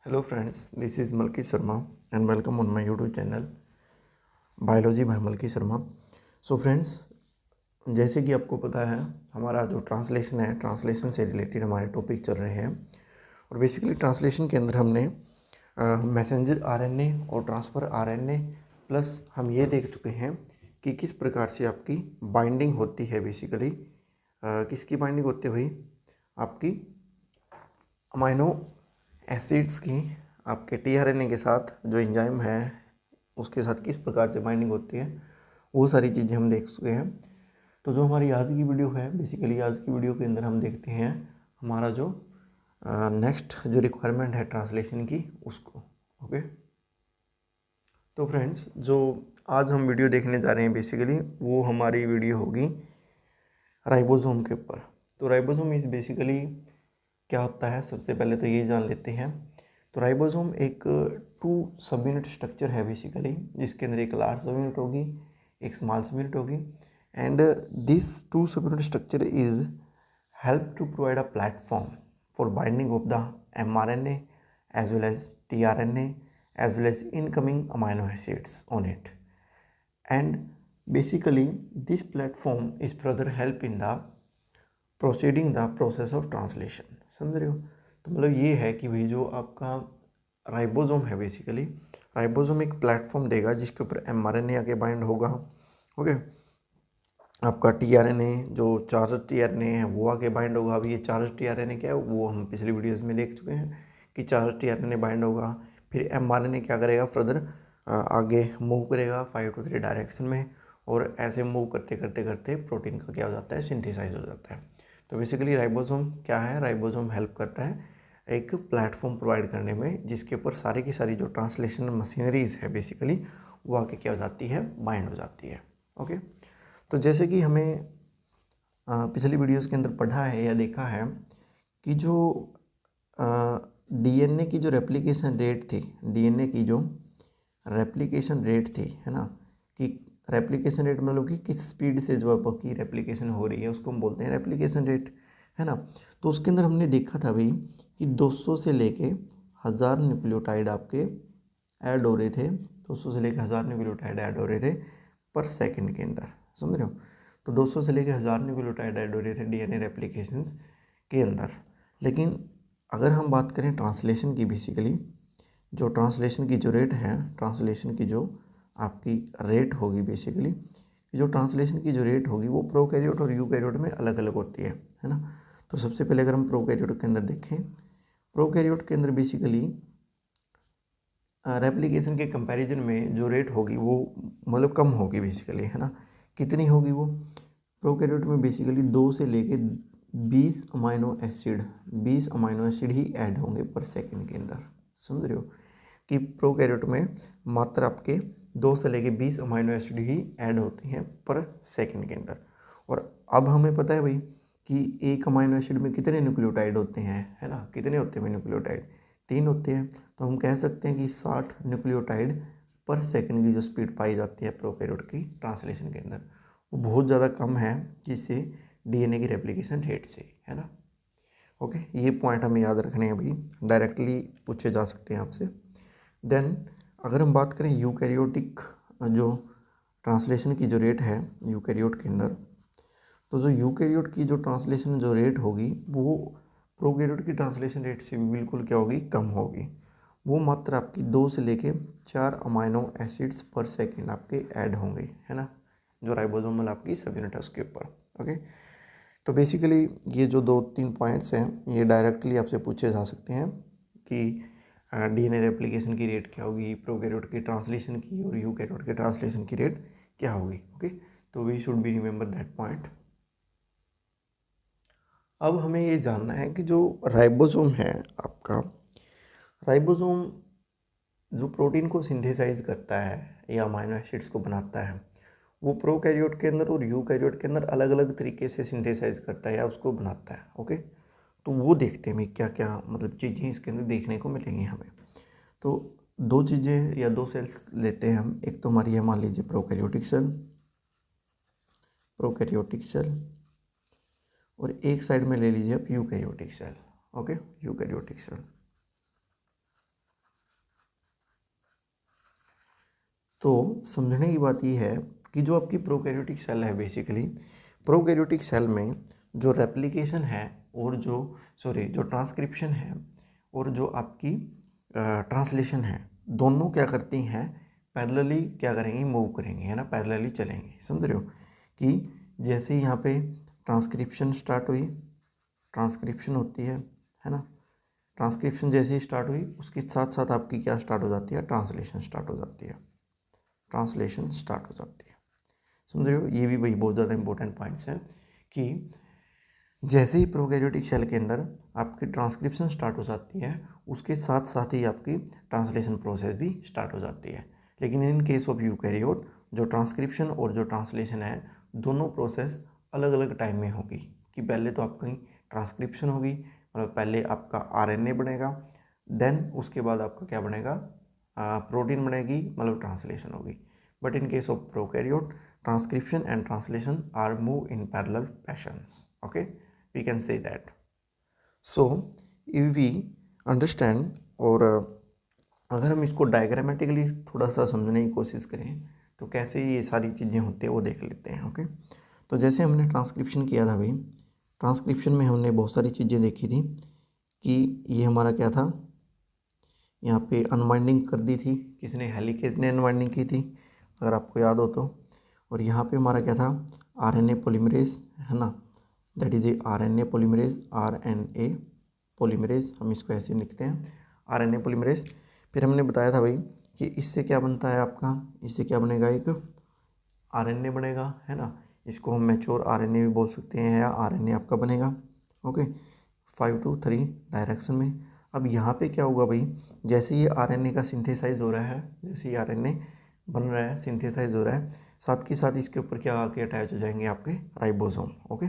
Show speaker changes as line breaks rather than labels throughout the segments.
Hello friends, this is Malki Sharma and welcome on my YouTube channel biology by Malki Sharma. So friends, जैसे कि आपको पता है हमारा जो ट्रांसलेशन है, ट्रांसलेशन से रिलेटेड हमारे टॉपिक चल रहे हैं। और बेसिकली ट्रांसलेशन के अंदर हमने मैसेंजर आरएनए और ट्रांसफ़र आरएनए प्लस हम ये देख चुके हैं कि किस प्रकार से आपकी बाइंडिंग होती है। बेसिकली किसकी बाइंडिंग होती है भाई? आपकी अमाइनो एसिड्स की आपके टीआरएनए के साथ जो एंजाइम है उसके साथ किस प्रकार से बाइंडिंग होती है, वो सारी चीज़ें हम देख चुके हैं। तो जो हमारी आज की वीडियो है, बेसिकली आज की वीडियो के अंदर हम देखते हैं हमारा जो नेक्स्ट जो रिक्वायरमेंट है ट्रांसलेशन की उसको। ओके, तो फ्रेंड्स, जो आज हम वीडियो देखने जा रहे हैं बेसिकली वो हमारी वीडियो होगी राइबोसोम के ऊपर। तो राइबोसोम इज बेसिकली क्या होता है, सबसे पहले तो ये जान लेते हैं। तो राइबोसोम एक 2 सब यूनिट स्ट्रक्चर है बेसिकली, जिसके अंदर एक लार्ज सब यूनिट होगी, एक स्मॉल सब यूनिट होगी। एंड दिस 2 सब unit structure is help to provide a platform for binding of the mRNA as well as tRNA as well as incoming amino acids on it. And basically this platform is further help in the proceeding the process of translation. समझ रहे हो? तो मतलब ये है कि भाई जो आपका राइबोसोम है, बेसिकली राइबोसोम एक प्लेटफॉर्म देगा जिसके ऊपर mRNA आके बाइंड होगा। ओके, आपका टीआरएनए जो चार्ज टीआरएनए है वो आके बाइंड होगा। अभी ये चार्ज टीआरएनए क्या है वो हम पिछली वीडियोस में देख चुके हैं कि चार्ज टीआरएनए बाइंड होगा, फिर mRNA क्या करेगा, फर्दर आगे मूव करेगा 5 to 3 डायरेक्शन में, और ऐसे मूव करते करते करते प्रोटीन का क्या हो जाता है, सिंथेसाइज हो जाता है। तो बेसिकली राइबोसोम क्या है, राइबोसोम हेल्प करता है एक प्लेटफॉर्म प्रोवाइड करने में जिसके ऊपर सारी की सारी जो ट्रांसलेशन मशीनरीज है बेसिकली वो आके क्या हो जाती है, बाइंड हो जाती है। ओके, तो जैसे कि हमें पिछली वीडियोस के अंदर पढ़ा है या देखा है कि जो डीएनए की जो रेप्लिकेशन रेट थी, डीएनए की जो रेप्लिकेशन रेट थी, है ना, कि रेप्लिकेशन रेट मतलब कि किस स्पीड से जो आपकी रेप्लिकेशन हो रही है उसको हम बोलते हैं रेप्लिकेशन रेट, है ना। तो उसके अंदर हमने देखा था भाई कि 200 से लेके 1000 न्यूक्लियोटाइड आपके ऐड हो रहे थे, 200 से लेके 1000 न्यूक्लियोटाइड ऐड हो रहे थे पर सेकंड के अंदर। समझ रहे हो? तो 200 से लेके 1000 न्यूक्लियोटाइड ऐड हो रहे थे डीएनए रेप्लिकेशंस के अंदर। लेकिन अगर हम बात करें ट्रांसलेशन की, बेसिकली जो ट्रांसलेशन की जो रेट है, ट्रांसलेशन की जो आपकी रेट होगी, बेसिकली जो ट्रांसलेशन की जो रेट होगी वो प्रोकैरियोट और यूकैरियोट में अलग अलग होती है ना। तो सबसे पहले अगर हम प्रोकैरियोट के अंदर देखें, प्रोकैरियोट के अंदर बेसिकली रेप्लिकेशन के कंपैरिजन में जो रेट होगी वो मतलब कम होगी बेसिकली, है ना। कितनी होगी वो? प्रोकैरियोट में बेसिकली 2 से लेके 20 अमाइनो एसिड 20 अमाइनो एसिड ही ऐड होंगे पर सेकंड के अंदर। समझ रहे हो कि प्रोकैरियोट में मात्र आपके 2 से लेके 20 अमाइनो एसिड ही ऐड होती हैं पर सेकंड के अंदर। और अब हमें पता है भाई कि एक अमाइनो एसिड में कितने न्यूक्लियोटाइड होते हैं, है ना, कितने होते हैं न्यूक्लियोटाइड? 3 होते हैं। तो हम कह सकते हैं कि 60 न्यूक्लियोटाइड पर सेकंड की जो स्पीड पाई जाती है प्रोकैरियोट की ट्रांसलेशन के अंदर वो बहुत ज़्यादा कम है जिससे डीएनए की रेप्लिकेशन रेट से, है ना। ओके, ये पॉइंट हमें याद रखने हैं, अभी डायरेक्टली पूछे जा सकते हैं आपसे। देन अगर हम बात करें यूकैरियोटिक जो ट्रांसलेशन की जो रेट है यूकैरियोट के अंदर, तो जो यूकैरियोट की जो ट्रांसलेशन जो रेट होगी वो प्रोकैरियोट की ट्रांसलेशन रेट से भी बिल्कुल क्या होगी, कम होगी। वो मात्र आपकी 2 से लेके 4 अमाइनो एसिड्स पर सेकंड आपके ऐड होंगे, है ना, जो राइबोसोमल आपकी सब यूनिट है उसके ऊपर। ओके, तो बेसिकली ये जो 2-3 पॉइंट्स हैं ये डायरेक्टली आपसे पूछे जा सकते हैं कि डीएनए रेप्लिकेशन की रेट क्या होगी, प्रोकैरियोट की ट्रांसलेशन की और यूकैरियोट के ट्रांसलेशन की रेट क्या होगी। ओके, तो we should be remember that point. अब हमें ये जानना है कि जो राइबोसोम है आपका, राइबोसोम जो प्रोटीन को सिंथेसाइज करता है या अमाइनो एसिड्स को बनाता है वो प्रोकैरियोट के अंदर और यूकैरियोट के अंदर अलग अलग तरीके से सिंथेसाइज करता है या उसको बनाता है। ओके, तो वो देखते हैं क्या क्या मतलब चीज़ें इसके अंदर देखने को मिलेंगी हमें। तो 2 चीज़ें या 2 सेल्स लेते हैं हम। एक तो हमारी है, मान लीजिए प्रोकैरियोटिक सेल, प्रोकैरियोटिक सेल, और एक साइड में ले लीजिए आप eukaryotic cell. Okay, eukaryotic cell. तो समझने की बात ये है कि जो आपकी प्रोकैरियोटिक सेल है, बेसिकली प्रोकैरियोटिक सेल में जो रेप्लिकेशन है और जो ट्रांसक्रिप्शन है और जो आपकी ट्रांसलेशन है, दोनों क्या करती हैं, पैरेलली क्या करेंगे, मूव करेंगे, है ना, पैरेलली चलेंगे। समझ रहे हो कि जैसे ही यहाँ पे ट्रांसक्रिप्शन स्टार्ट हुई, ट्रांसक्रिप्शन होती है ना, ट्रांसक्रिप्शन जैसे ही स्टार्ट हुई उसके साथ साथ आपकी क्या स्टार्ट हो जाती है, ट्रांसलेशन स्टार्ट हो जाती है, ट्रांसलेशन स्टार्ट हो जाती है। समझ रहे हो, ये भी भाई बहुत ज़्यादा इंपॉर्टेंट पॉइंट्स हैं कि जैसे ही प्रोकैरियोटिक सेल के अंदर आपकी ट्रांसक्रिप्शन स्टार्ट हो जाती है, उसके साथ साथ ही आपकी ट्रांसलेशन प्रोसेस भी स्टार्ट हो जाती है। लेकिन इन केस ऑफ यूकैरियोट जो ट्रांसक्रिप्शन और जो ट्रांसलेशन है, दोनों प्रोसेस अलग अलग टाइम में होगी। कि पहले तो आपकी ट्रांसक्रिप्शन होगी, मतलब पहले आपका आरएनए बनेगा, देन उसके बाद आपका क्या बनेगा, प्रोटीन बनेगी, मतलब ट्रांसलेशन होगी। But in case of prokaryote, transcription and translation are move in parallel fashions. Okay, we can say that. So if we understand, और अगर हम इसको डायग्रामेटिकली थोड़ा सा समझने की कोशिश करें तो कैसे ये सारी चीज़ें होती हैं वो देख लेते हैं। ओके, तो जैसे हमने ट्रांसक्रिप्शन किया था भाई, ट्रांसक्रिप्शन में हमने बहुत सारी चीज़ें देखी थी कि ये हमारा क्या था, यहाँ पे अनवाइंडिंग कर दी थी, किसने, हेलिकेज ने अनवाइंडिंग की थी, अगर आपको याद हो तो। और यहाँ पे हमारा क्या था, आरएनए पॉलीमरेज, है ना, that is a RNA polymerase, RNA polymerase, हम इसको ऐसे लिखते हैं, आरएनए पॉलीमरेज। फिर हमने बताया था भाई कि इससे क्या बनता है आपका, इससे क्या बनेगा, एक आरएनए बनेगा, है ना, इसको हम मैच्योर आरएनए भी बोल सकते हैं, या आरएनए आपका बनेगा। ओके, 5 to 3 डायरेक्शन में। अब यहाँ पे क्या होगा भाई, जैसे ये आरएनए का सिंथेसाइज हो रहा है, जैसे ये आरएनए बन रहा है, सिंथेसाइज हो रहा है, साथ के साथ इसके ऊपर क्या आके अटैच हो जाएंगे, आपके राइबोसोम। ओके,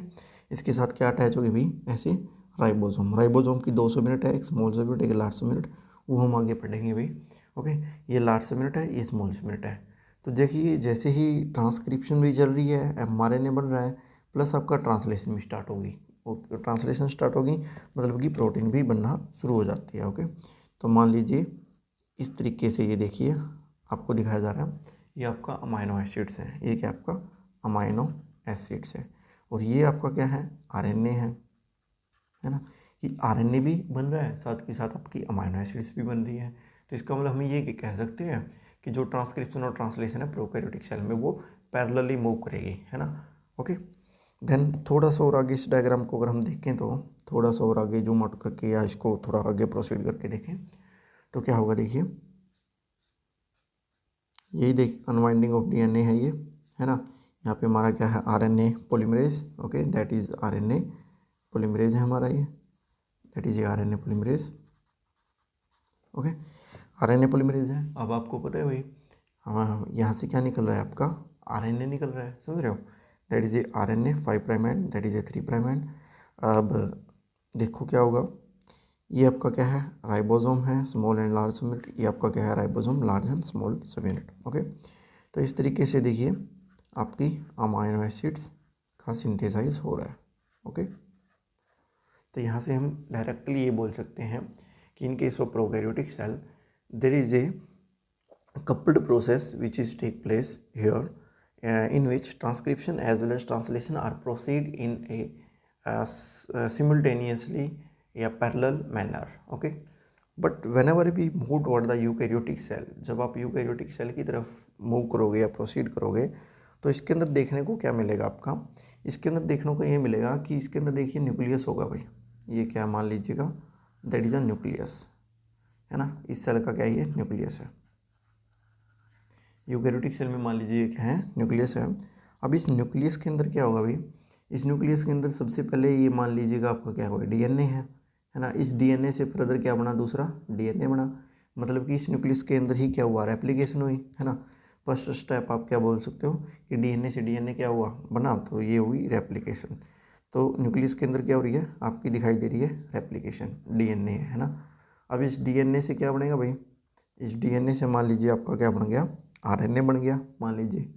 इसके साथ क्या अटैच होगी भाई, ऐसे राइबोसोम। राइबोसोम की 200 मिनट है, एक स्मॉल सा मिनट, एक लार्ज सा मिनट, वो हम आगे पढ़ेंगे भाई। ओके, ये लार्ज सा मिनट है, ये स्मॉल सा मिनट है। तो देखिए जैसे ही ट्रांसक्रिप्शन भी चल रही है, एमआरएनए बन रहा है, प्लस आपका ट्रांसलेशन भी स्टार्ट होगी। ओके, ट्रांसलेशन स्टार्ट होगी मतलब कि प्रोटीन भी बनना शुरू हो जाती है। ओके, तो मान लीजिए इस तरीके से, ये देखिए आपको दिखाया जा रहा है, ये आपका अमाइनो एसिड्स हैं, ये क्या आपका अमाइनो एसिड्स है, और ये आपका क्या है, आरएनए है ना, कि आरएनए भी बन रहा है, साथ के साथ आपकी अमाइनो एसिड्स भी बन रही है। तो इसका मतलब हम ये कह सकते हैं कि जो ट्रांसक्रिप्शन और ट्रांसलेशन है प्रोकैरियोटिक सेल में, वो पैरेलली मूव करेगी, है ना। ओके, देन थोड़ा सा और आगे इस डायग्राम को अगर हम देखें तो थोड़ा सा और आगे जूम आउट करके या इसको थोड़ा आगे प्रोसीड करके देखें तो क्या होगा, देखिए यही देख अनवाइंडिंग ऑफ डीएनए है ये, है ना। यहाँ पे हमारा क्या है, RNA polymerase. Okay, that is RNA polymerase है हमारा ये, दैट इज़ ये RNA polymerase. Okay, RNA polymerase है। अब आपको पता है भाई, हाँ, यहाँ से क्या निकल रहा है, आपका आरएनए निकल रहा है, समझ रहे हो, that is a RNA 5' and that is a 3' and. अब देखो क्या होगा, ये आपका क्या है, राइबोसोम है, स्मॉल एंड लार्ज सब यूनिट, ये आपका क्या है, ribosome large and small sub unit. Okay, तो इस तरीके से देखिए आपकी अमाइनो एसिड्स का सिंथेसाइज हो रहा है। ओके, तो यहाँ से हम डायरेक्टली ये बोल सकते हैं कि in case of prokaryotic cell there is a coupled process which is take place here, in which transcription as well as translation are proceed in a simultaneously या parallel manner. Okay, but whenever we move toward the eukaryotic cell, जब आप eukaryotic cell की तरफ move करोगे या proceed करोगे तो इसके अंदर देखने को क्या मिलेगा आपका, इसके अंदर देखने को ये मिलेगा कि इसके अंदर देखिए न्यूक्लियस होगा भाई, ये क्या मान लीजिएगा, दैट इज़ अ न्यूक्लियस, है ना, इस सेल का क्या ये न्यूक्लियस है। यूकैरियोटिक सेल में मान लीजिए क्या है, न्यूक्लियस है। अब इस न्यूक्लियस के अंदर क्या होगा भाई, इस न्यूक्लियस के अंदर सबसे पहले ये मान लीजिएगा आपका क्या होगा, डीएनए है ना। इस डीएनए से फर्दर क्या बना, दूसरा डीएनए बना, मतलब कि इस न्यूक्लियस के अंदर ही क्या हुआ, रेप्लिकेशन हुई, है ना। फर्स्ट स्टेप आप क्या बोल सकते हो कि डीएनए से डीएनए क्या हुआ, बना, तो ये हुई रेप्लिकेशन। तो न्यूक्लियस के अंदर क्या हो रही है, आपकी दिखाई दे रही है रेप्लिकेशन, डीएनए है ना। अब इस डीएनए से क्या बनेगा भाई, इस डीएनए से मान लीजिए आपका क्या बन गया, आरएनए बन गया। मान लीजिए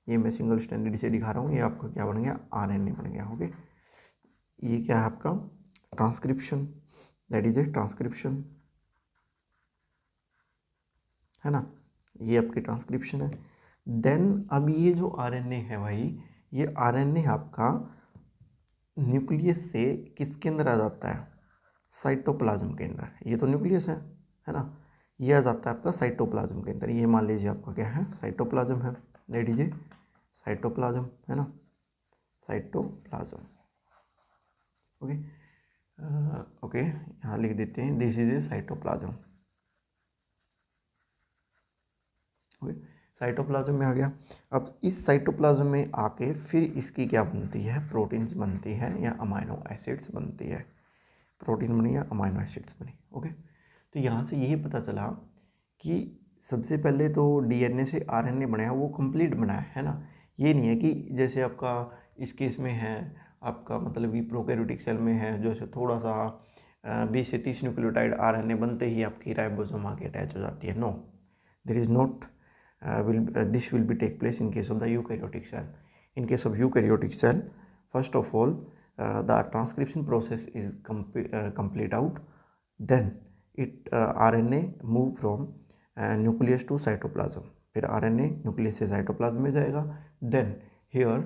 ये मैं सिंगल स्टैंडर्ड से दिखा रहा हूँ, ये आपका क्या बन गया, आरएनए बन गया। ओके, ये क्या है आपका transcription, that is a transcription, है ना। ये आपकी ट्रांसक्रिप्शन है। देन अब ये जो आरएनए है भाई, ये आरएनए आपका न्यूक्लियस से किसके अंदर आ जाता है, साइटोप्लाज्म के अंदर। ये तो न्यूक्लियस है ना, ये आ जाता है आपका साइटोप्लाज्म के अंदर। ये मान लीजिए आपका क्या है, साइटोप्लाज्म है, ले लीजिए साइटोप्लाज्म, है ना, साइटोप्लाज्म। ओके ओके, यहाँ लिख देते हैं this is a cytoplasm. Okay, cytoplasm में आ गया। अब इस साइटोप्लाज्म में आके फिर इसकी क्या बनती है, प्रोटीन्स बनती है या अमाइनो एसिड्स बनती है। प्रोटीन बनी या अमाइनो एसिड्स बनी। ओके, तो यहाँ से यही पता चला कि सबसे पहले तो डीएनए से आरएनए बनाया, वो कंप्लीट बनाया है ना। ये नहीं है कि जैसे आपका इस केस में है आपका मतलब कि प्रोकैरियोटिक सेल में है जैसे थोड़ा सा 20 से 30 न्यूक्लियोटाइड आरएनए बनते ही आपकी राइबोसोम आके अटैच हो जाती है। No, there is not this will be take place in case of the eukaryotic cell. In case of eukaryotic cell, first of all the transcription process is complete out, then it RNA move from nucleus to cytoplasm, फिर RNA nucleus से cytoplasm में जाएगा। then here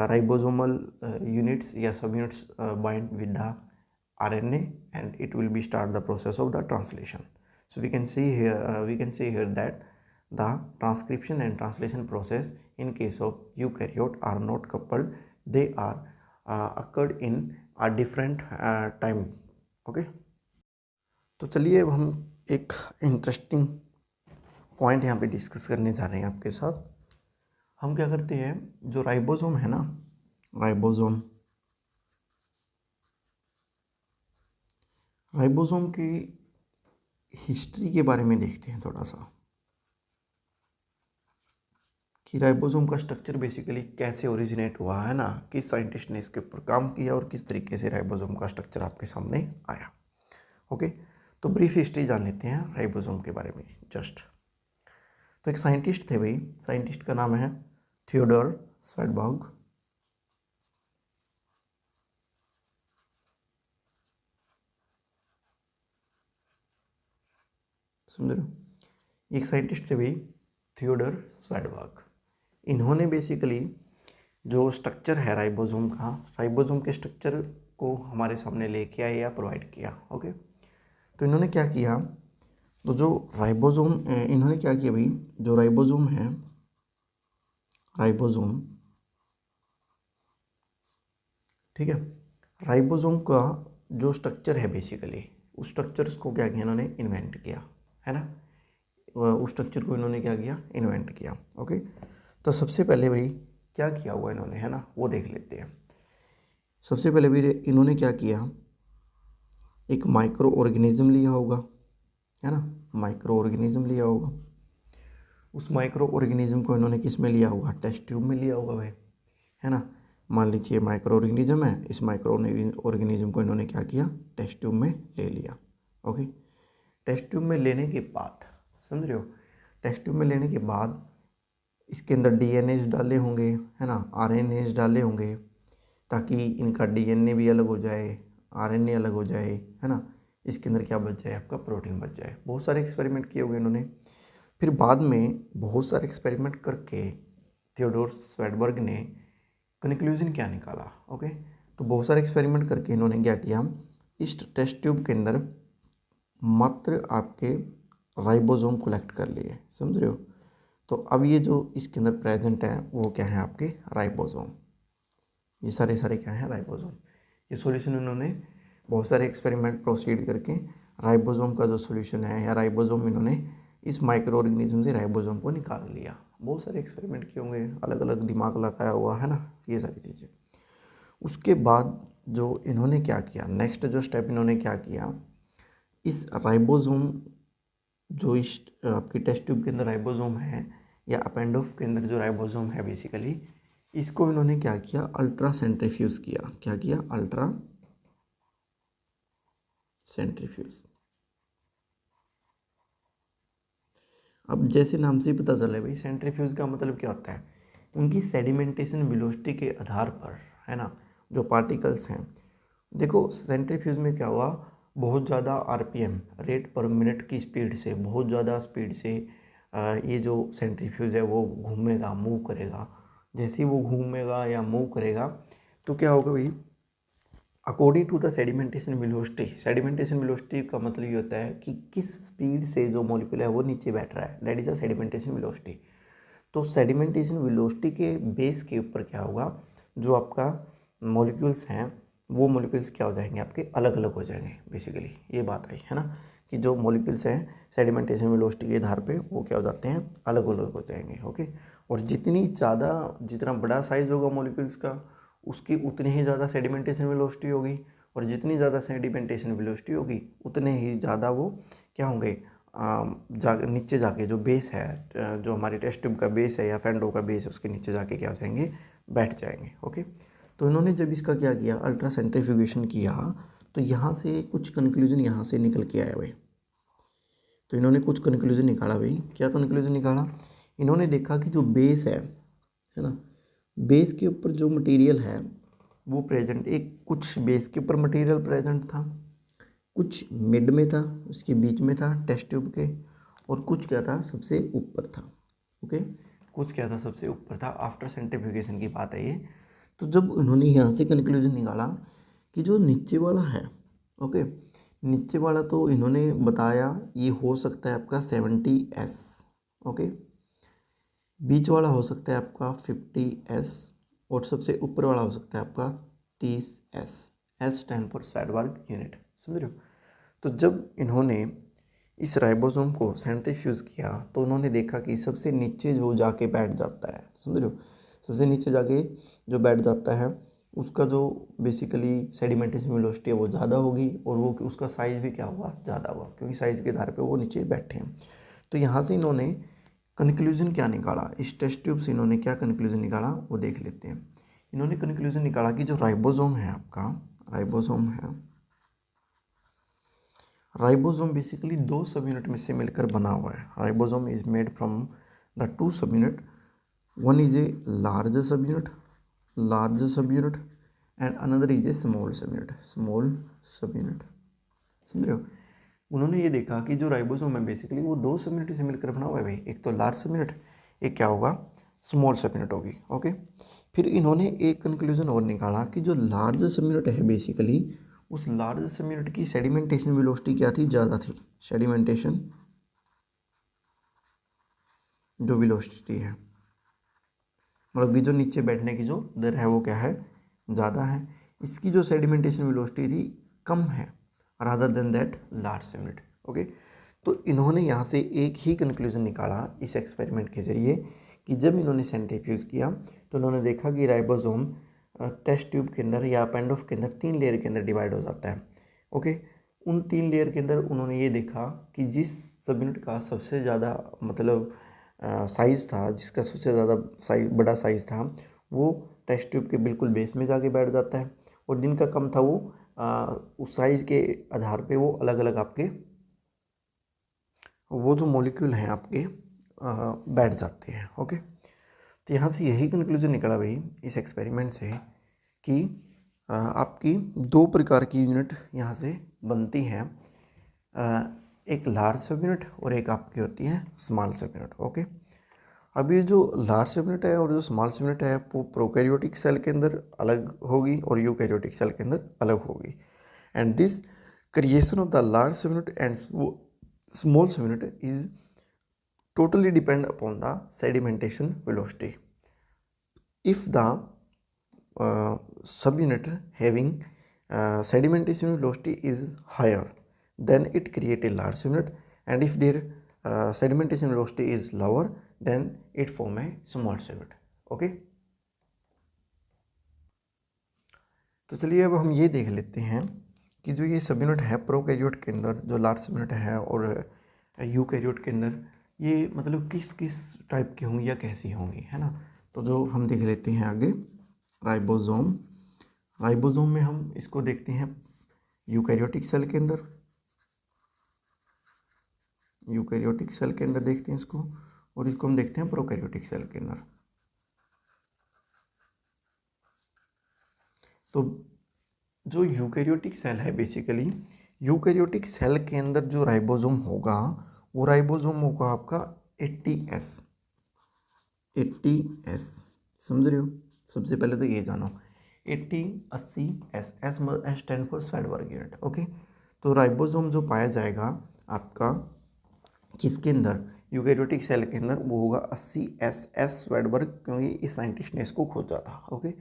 ribosomal units या subunits bind with the RNA and it will be start the process of the translation. So we can see here that the transcription and translation process in case of eukaryote are not coupled, they are occurred in a different time. Okay, तो चलिए अब हम एक interesting point यहाँ पे discuss करने जा रहे हैं आपके साथ। हम क्या करते हैं, जो राइबोसोम है ना, राइबोसोम की हिस्ट्री के बारे में देखते हैं थोड़ा सा, कि राइबोसोम का स्ट्रक्चर बेसिकली कैसे ओरिजिनेट हुआ है ना, किस साइंटिस्ट ने इसके ऊपर काम किया और किस तरीके से राइबोसोम का स्ट्रक्चर आपके सामने आया। ओके, तो ब्रीफ हिस्ट्री जान लेते हैं राइबोसोम के बारे में जस्ट। तो एक साइंटिस्ट थे भाई, साइंटिस्ट का नाम है थियोडोर स्वाडबर्ग। समझ रहे हो, एक साइंटिस्ट थे भाई थियोडोर स्वाडबर्ग। इन्होंने बेसिकली जो स्ट्रक्चर है राइबोसोम का, राइबोसोम के स्ट्रक्चर को हमारे सामने लेके आए या प्रोवाइड किया। ओके, तो इन्होंने क्या किया, तो जो राइबोसोम इन्होंने क्या किया भाई, जो राइबोसोम है, राइबोसोम, ठीक है, राइबोसोम का जो स्ट्रक्चर है बेसिकली उस स्ट्रक्चर्स को क्या किया इन्होंने, इन्वेंट किया, है ना, उस स्ट्रक्चर को इन्होंने क्या किया, इन्वेंट किया। ओके, तो सबसे पहले भाई क्या किया हुआ इन्होंने, है ना, वो देख लेते हैं। सबसे पहले भी इन्होंने क्या किया, एक माइक्रो ऑर्गेनिज्म लिया होगा, है ना, माइक्रो ऑर्गेनिज्म लिया होगा। उस माइक्रो ऑर्गेनिज्म को इन्होंने किस में लिया होगा, टेस्ट ट्यूब में लिया होगा भाई, है ना। मान लीजिए माइक्रो ऑर्गेनिज्म है, इस माइक्रो ऑर्गेनिज्म को इन्होंने क्या किया, टेस्ट ट्यूब में ले लिया। ओके, टेस्ट ट्यूब में लेने के बाद, समझ रहे हो, टेस्ट ट्यूब में लेने के बाद इसके अंदर डीएनएस डाले होंगे, है ना, आरएनएस डाले होंगे, ताकि इनका डीएनए भी अलग हो जाए, आरएनए अलग हो जाए, है ना, इसके अंदर क्या बच जाए, आपका प्रोटीन बच जाए। बहुत सारे एक्सपेरिमेंट किए हुए इन्होंने। फिर बाद में बहुत सारे एक्सपेरिमेंट करके थियोडोर स्वाडबर्ग ने कंक्लूजन क्या निकाला। ओके, तो बहुत सारे एक्सपेरिमेंट करके इन्होंने क्या किया, इस टेस्ट ट्यूब के अंदर मात्र आपके राइबोसोम कलेक्ट कर लिए, समझ रहे हो। तो अब ये जो इसके अंदर प्रेजेंट है वो क्या है, आपके राइबोसोम। ये सारे क्या है, राइबोसोम। ये सॉल्यूशन उन्होंने बहुत सारे एक्सपेरिमेंट प्रोसीड करके राइबोसोम का जो सॉल्यूशन है या राइबोसोम, इन्होंने इस माइक्रो ऑर्गेनिज्म से राइबोसोम को निकाल लिया। बहुत सारे एक्सपेरिमेंट किए होंगे, अलग अलग दिमाग लगाया हुआ, है ना, ये सारी चीज़ें। उसके बाद जो इन्होंने क्या किया, नेक्स्ट जो स्टेप इन्होंने क्या किया, इस राइबोसोम जो इस आपकी टेस्ट ट्यूब के अंदर राइबोसोम है या अपेंडोफ के अंदर जो राइबोसोम है बेसिकली, इसको इन्होंने क्या किया, अल्ट्रा सेंट्रीफ्यूज किया। क्या किया, अल्ट्रा सेंट्रीफ्यूज। अब जैसे नाम से ही पता चला भाई, सेंट्रीफ्यूज का मतलब क्या होता है, उनकी सेडिमेंटेशन वेलोसिटी के आधार पर, है ना, जो पार्टिकल्स हैं। देखो सेंट्रीफ्यूज में क्या हुआ, बहुत ज़्यादा आरपीएम, रेट पर मिनट की स्पीड से, बहुत ज़्यादा स्पीड से ये जो सेंट्रीफ्यूज है वो घूमेगा, मूव करेगा। जैसे ही वो घूमेगा या मूव करेगा तो क्या होगा भाई, according to the sedimentation velocity. Sedimentation velocity का मतलब ये होता है कि किस स्पीड से जो मॉलिक्यूल है वो नीचे बैठ रहा है, that is a sedimentation velocity. तो सेडिमेंटेशन वेलोसिटी के बेस के ऊपर क्या होगा, जो आपका मॉलिक्यूल्स हैं वो मॉलिक्यूल्स क्या हो जाएंगे, आपके अलग अलग हो जाएंगे। बेसिकली ये बात आई है ना, कि जो मॉलिक्यूल्स हैं सेडिमेंटेशन वेलोसिटी के आधार पे वो क्या हो जाते हैं, अलग अलग हो जाएंगे। ओके, और जितना बड़ा साइज होगा मॉलिक्यूल्स का, उसकी उतनी ही ज़्यादा सेडिमेंटेशन वेलोसिटी होगी, और जितनी ज़्यादा सेडिमेंटेशन वेलोसिटी होगी उतने ही ज़्यादा वो क्या होंगे, नीचे जाके जो बेस है, जो हमारे टेस्ट ट्यूब का बेस है या फेंडो का बेस है, उसके नीचे जाके क्या हो जाएंगे, बैठ जाएंगे। ओके, तो इन्होंने जब इसका क्या किया, अल्ट्रा सेंट्रीफ्यूगेशन किया, तो यहाँ से कुछ कंक्लूजन यहाँ से निकल के आया भाई। तो इन्होंने कुछ कंक्लूजन निकाला भाई। क्या कंक्लूजन निकाला, इन्होंने देखा कि जो बेस है ना, बेस के ऊपर जो मटेरियल है वो प्रेजेंट, एक कुछ बेस के ऊपर मटेरियल प्रेजेंट था, कुछ मिड में था, उसके बीच में था टेस्ट ट्यूब के, और कुछ क्या था, सबसे ऊपर था। ओके, कुछ क्या था, सबसे ऊपर था। आफ्टर सेंट्रीफ्यूगेशन की बात है ये। तो जब उन्होंने यहाँ से कंक्लूजन निकाला कि जो नीचे वाला है, ओके, नीचे वाला तो इन्होंने बताया ये हो सकता है आपका 70S, ओके, बीच वाला हो सकता है आपका 50S, और सबसे ऊपर वाला हो सकता है आपका 30S। S stand for Svedberg unit, समझ रहे हो। तो जब इन्होंने इस राइबोसोम को सेंट्रीफ्यूज किया तो उन्होंने देखा कि सबसे नीचे जो जाके बैठ जाता है, समझ रहे हो, सबसे नीचे जाके जो बैठ जाता है उसका जो बेसिकली सेडिमेंटेशन वेलोसिटी है वो ज़्यादा होगी, और वो उसका साइज़ भी क्या हुआ, ज़्यादा हुआ, क्योंकि साइज़ के आधार पे वो नीचे बैठे हैं। तो यहाँ से इन्होंने कंक्लूजन क्या निकाला, इस टेस्ट ट्यूब से इन्होंने क्या कंक्लूजन निकाला वो देख लेते हैं। इन्होंने कंक्लूजन निकाला कि जो राइबोसोम है आपका, राइबोसोम है, राइबोसोम बेसिकली दो सब यूनिट में से मिलकर बना हुआ है। Ribosome is made from the two सब unit, one is a large सब unit, and another is a small sub unit, समझ रहे हो। उन्होंने ये देखा कि जो राइबोसोम है बेसिकली वो दो सब यूनिट से मिलकर बना हुआ है भाई, एक तो लार्ज सब यूनिट, एक क्या होगा, स्मॉल सब यूनिट होगी। ओके, फिर इन्होंने एक कंक्लूजन और निकाला कि जो लार्ज सब यूनिट है बेसिकली, उस लार्ज सब यूनिट की सेडिमेंटेशन वेलोसिटी क्या थी, ज़्यादा थी। सेडिमेंटेशन जो वेलोसिटी है, मतलब कि जो नीचे बैठने की जो दर है वो क्या है, ज़्यादा है। इसकी जो सेडिमेंटेशन वेलोसिटी थी कम है, रादर देन दैट लार्ज सब यूनिट। ओके, तो इन्होंने यहाँ से एक ही कंक्लूजन निकाला इस एक्सपेरिमेंट के ज़रिए कि जब इन्होंने सेंट्रीफ्यूज किया तो उन्होंने देखा कि राइबोसोम टेस्ट ट्यूब के अंदर या पेंडोफ के अंदर 3 लेयर के अंदर डिवाइड हो जाता है। ओके, उन 3 लेयर के अंदर उन्होंने ये देखा कि जिस सब यूनिट का सबसे ज़्यादा मतलब साइज़ था, जिसका सबसे ज़्यादा बड़ा साइज़ था, वो टेस्ट ट्यूब के बिल्कुल बेस में जाके बैठ जाता है, और जिनका कम था वो उस साइज़ के आधार पे वो अलग अलग आपके वो जो मॉलिक्यूल हैं आपके बैठ जाते हैं। ओके, तो यहाँ से यही कंक्लूजन निकला भाई इस एक्सपेरिमेंट से कि आपकी दो प्रकार की यूनिट यहाँ से बनती हैं, एक लार्ज सब यूनिट और एक आपकी होती है स्मॉल सब यूनिट। ओके, अब ये जो लार्ज सब यूनिट है और जो स्मॉल सब यूनिट है वो प्रोकैरियोटिक सेल के अंदर अलग होगी और यूकैरियोटिक सेल के अंदर अलग होगी, and this creation of the large सब यूनिट एंड small सब unit is totally depend upon the sedimentation velocity. If the subunit having sedimentation velocity is higher, then it create a large subunit, and if their sedimentation velocity is lower, then it form a small subunit. Okay, तो चलिए अब हम ये देख लेते हैं कि जो ये सब यूनिट है प्रोकैरियोट के अंदर, जो लार्ज सब यूनिट है और यूकैरियोट के अंदर, ये मतलब किस किस टाइप की होंगी या कैसी होंगी, है ना। तो जो हम देख लेते हैं आगे, राइबोसोम, राइबोसोम में हम इसको देखते हैं यूकैरियोटिक सेल के अंदर, यूकैरियोटिक सेल के अंदर देखते हैं इसको, और इसको हम देखते हैं प्रोकैरियोटिक सेल के अंदर। तो जो यूकैरियोटिक सेल है बेसिकली, यूकैरियोटिक सेल के अंदर जो राइबोसोम होगा वो राइबोसोम होगा आपका 80S, 80S, समझ रहे हो। सबसे पहले तो ये जानो 80, 80, S stand for Svedberg unit. Okay, तो राइबोसोम जो पाया जाएगा आपका किसके अंदर, यूकेरियोटिक सेल के अंदर, वो होगा 80S स्वेडबर्ग, क्योंकि इस साइंटिस्ट ने इसको खोजा था। ओके,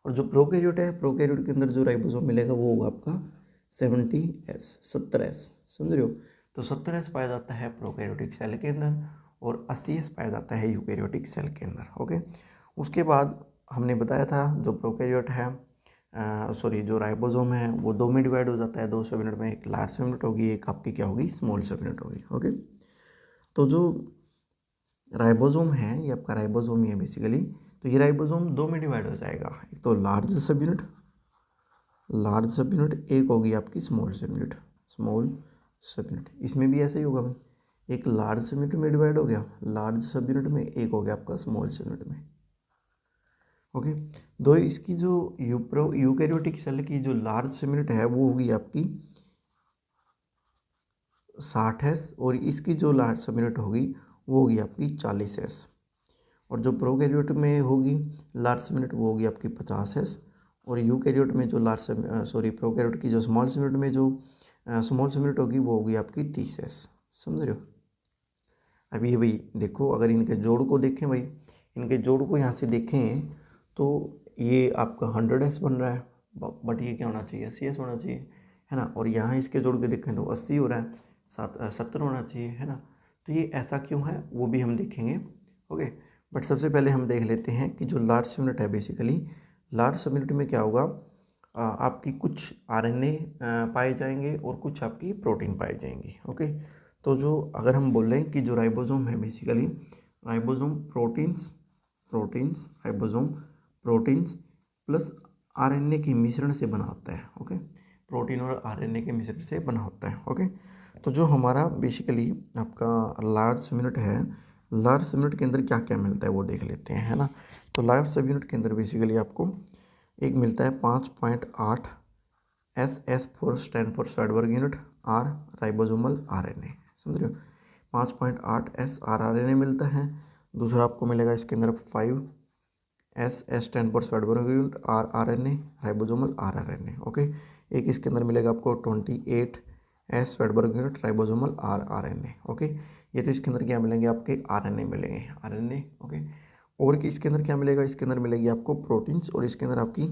और जो प्रोकैरियोट है, प्रोकैरियोट के अंदर जो राइबोसोम मिलेगा वो होगा आपका 70S, 70S, समझ रहे हो। तो 70S पाया जाता है प्रोकैरियोटिक सेल के अंदर और 80S पाया जाता है यूकेरियोटिक सेल के अंदर। ओके, उसके बाद हमने बताया था जो प्रोकैरियोट है, जो राइबोसोम है वो दो में डिवाइड हो जाता है, 2 सब यूनिट में, एक लार्ज सब यूनिट होगी, एक आपकी क्या होगी, स्मॉल सब यूनिट होगी। ओके, तो जो राइबोसोम है ये आपका राइबोसोम ही है बेसिकली। तो ये राइबोसोम दो में डिवाइड हो जाएगा, एक तो लार्ज सब यूनिट, लार्ज सब यूनिट, एक होगी आपकी small sub unit, small sub unit. इसमें भी ऐसा ही होगा भाई, एक लार्ज सब यूनिट में डिवाइड हो गया, लार्ज सब यूनिट में, एक हो गया आपका स्मॉल सब यूनिट में। ओके, दो इसकी जो यूकैरियोटिक सेल की जो लार्ज सब यूनिट है वो होगी आपकी 60S, और इसकी जो लार्ज सब यूनिट होगी वो होगी आपकी 40S, और जो प्रोकैरियोट में होगी लार्ज सब यूनिट वो होगी आपकी 50S, और यूकैरियोट में जो प्रोकैरियोट की जो स्मॉल सब यूनिट में जो स्मॉल सब यूनिट होगी वो होगी आपकी 30S, समझ रहे हो। अभी ये भाई देखो, अगर इनके जोड़ को देखें भाई, इनके जोड़ को यहाँ से देखें तो ये आपका 100S बन रहा है, बट ये क्या होना चाहिए, 80S होना चाहिए, है ना। और यहाँ इसके जोड़ के देखें तो 80 हो रहा है, 70 होना चाहिए, है ना। तो ये ऐसा क्यों है वो भी हम देखेंगे। ओके, बट सबसे पहले हम देख लेते हैं कि जो लार्ज यूनिट है, बेसिकली लार्ज यूनिट में क्या होगा, आपकी कुछ RNA पाए जाएंगे और कुछ आपकी प्रोटीन पाए जाएंगी। ओके, तो जो अगर हम बोल रहे हैं कि जो राइबोसोम है basically, ribosome ribosome proteins plus RNA के मिश्रण से बना होता है। ओके, प्रोटीन और RNA के मिश्रण से बना होता है। ओके, तो जो हमारा बेसिकली आपका लार्ज यूनिट है, लार्ज यूनिट के अंदर क्या क्या मिलता है वो देख लेते हैं, है ना। तो लार्ज यूनिट के अंदर बेसिकली आपको एक मिलता है 5.8 SS for stand for Svedberg unit, R ribosomal RNA, समझ रहे हो। 5.8 SrRNA मिलता है। दूसरा आपको मिलेगा इसके अंदर 5S stand for Svedberg unit, rRNA ribosomal rRNA। Okay, एक इसके अंदर मिलेगा आपको 28S Svedberg unit ribosomal rRNA। Okay, ये तो इसके अंदर क्या मिलेंगे, आपके RNA मिलेंगे, RNA। ओके, और कि इसके अंदर क्या मिलेगा, इसके अंदर मिलेगी आपको प्रोटीन्स, और इसके अंदर आपकी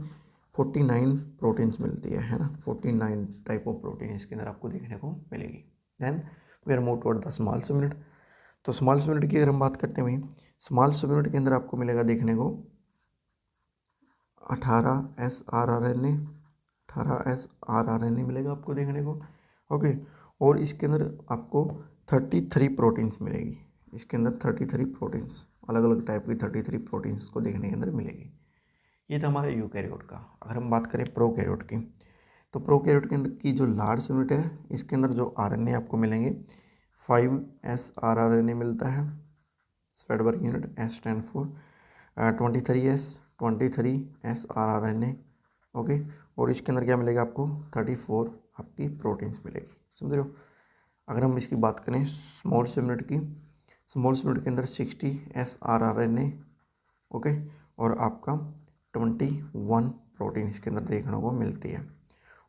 49 प्रोटीन्स मिलती है ना, 49 टाइप ऑफ प्रोटीन इसके अंदर आपको देखने को मिलेगी। Then we are move toward the small sub unit. तो स्मॉल सब यूनिट की अगर हम बात करते हैं भाई, स्मॉल सब यूनिट के अंदर आपको मिलेगा देखने को 18S rRNA, 18S rRNA मिलेगा आपको देखने को। ओके, और इसके अंदर आपको 33 प्रोटीन्स मिलेगी, इसके अंदर 33 प्रोटीन्स, अलग अलग टाइप की 33 प्रोटीन्स को देखने के अंदर मिलेगी। ये था हमारा यूकैरियोट का। अगर हम बात करें प्रोकैरियोट की, तो प्रोकैरियोट के अंदर की जो लार्ज यूनिट है, इसके अंदर जो RNA आपको मिलेंगे 5S rRNA मिलता है, Svedberg unit, S stand for 23S rRNA। Okay, और इसके अंदर क्या मिलेगा आपको 34 आपकी प्रोटीन्स मिलेगी, समझ रहे हो। अगर हम इसकी बात करें स्मॉल यूनिट की, स्मॉल यूनिट के अंदर 60S rRNA। ओके, और आपका 21 प्रोटीन इसके अंदर देखने को मिलती है।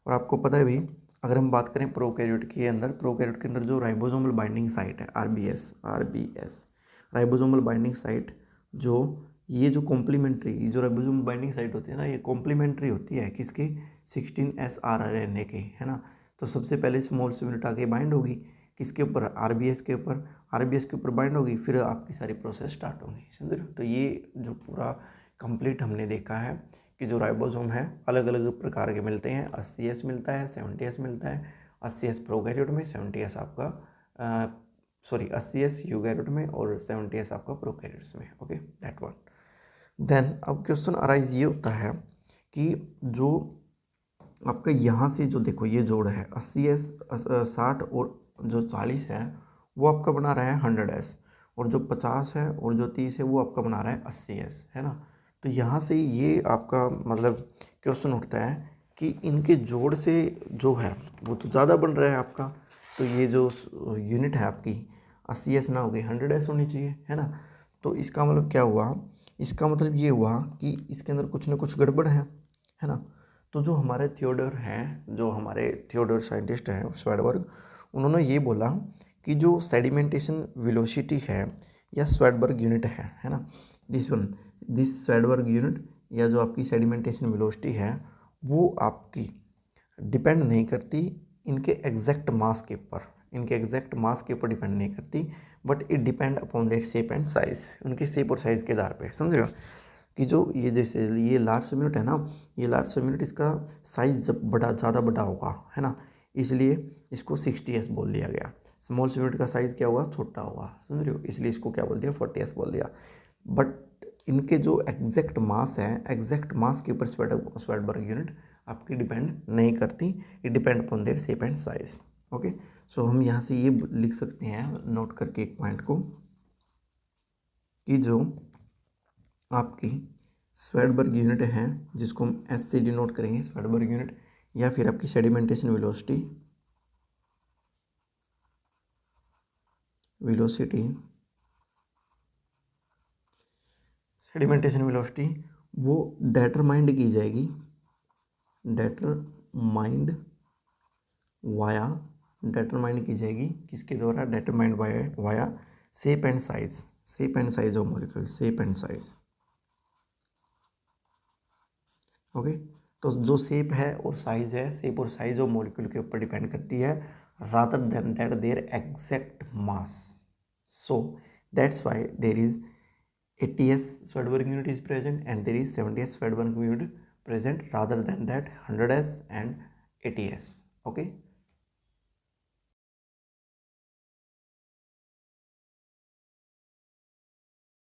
और आपको पता है भाई, अगर हम बात करें प्रोकैरियोट के अंदर, प्रोकैरियोट के अंदर जो राइबोसोमल बाइंडिंग साइट है, RBS राइबोसोमल बाइंडिंग साइट, जो ये जो कॉम्प्लीमेंट्री, जो राइबोसोमल बाइंडिंग साइट होती है ना, ये कॉम्प्लीमेंट्री होती है किसकी, 16S rRNA की, है ना। तो सबसे पहले स्मॉल यूनिट आके बाइंड होगी किसके ऊपर, RBS के ऊपर, RBS के ऊपर बाइंड होगी, फिर आपकी सारी प्रोसेस स्टार्ट होगी, समझ रहे हो। तो ये जो पूरा कंप्लीट हमने देखा है कि जो राइबोसोम है अलग अलग प्रकार के मिलते हैं, 80S मिलता है, 70S मिलता है। 80S प्रोकैरियोट में, 70S आपका 80S यूकैरियोट में, और 70S आपका प्रोकैरियोट्स में। Okay, that one. देन अब क्वेश्चन अराइज ये होता है कि जो आपका यहाँ से जो देखो ये जोड़ है 80S 60 और जो 40 है वो आपका बना रहा है 100S, और जो 50 है और जो 30 है वो आपका बना रहा है 80S, है ना। तो यहाँ से ये आपका मतलब क्वेश्चन उठता है कि इनके जोड़ से जो है वो तो ज़्यादा बन रहा है आपका। तो ये जो यूनिट है आपकी 80s ना होगी 100s होनी चाहिए, है ना। तो इसका मतलब क्या हुआ, इसका मतलब ये हुआ कि इसके अंदर कुछ ना कुछ गड़बड़ है ना। तो जो हमारे थियोडोर हैं, जो हमारे थियोडोर साइंटिस्ट हैं स्वेडबर्ग, उन्होंने ये बोला कि जो सेडिमेंटेशन वेलोसिटी है या स्वेडबर्ग यूनिट है ना, दिस स्वेडबर्ग यूनिट या जो आपकी सेडिमेंटेशन वेलोसिटी है वो आपकी डिपेंड नहीं करती इनके एग्जैक्ट मास के ऊपर, इनके एग्जैक्ट मास के ऊपर डिपेंड नहीं करती, but it depend upon their shape and size, उनके शेप और साइज के आधार पे, समझ रहे हो। कि जो ये जैसे ये लार्ज सब यूनिट है ना, ये लार्ज सब यूनिट इसका साइज जब ज़्यादा बड़ा होगा, है ना, इसलिए इसको 60s बोल दिया गया। स्मॉल सब यूनिट का साइज़ क्या हुआ, छोटा हुआ, समझ रहे हो, इसलिए इसको क्या बोल दिया, 40s बोल दिया। बट इनके जो एग्जैक्ट मास है, एग्जैक्ट मास के ऊपर स्वेडबर्ग यूनिट आपकी डिपेंड नहीं करती, it depend upon their shape and size. Okay, so हम यहाँ से ये लिख सकते हैं नोट करके एक पॉइंट को, कि जो आपकी स्वेडबर्ग यूनिट है जिसको हम एस से डिनोट करेंगे, स्वेडबर्ग यूनिट, या फिर आपकी सेडिमेंटेशन वेलोसिटी सेडिमेंटेशन वेलोसिटी वो डेटरमाइंड की जाएगी, डेटरमाइंड की जाएगी किसके द्वारा, determined via shape and size of molecule, shape and size. Okay, तो जो शेप है और साइज है, शेप और साइज ऑफ मॉलिक्यूल के ऊपर डिपेंड करती है, rather than that there exact mass. So that's why there is 80s Swedberg unit is present and there is 70s Swedberg unit present rather than that 100s and 80s. Okay,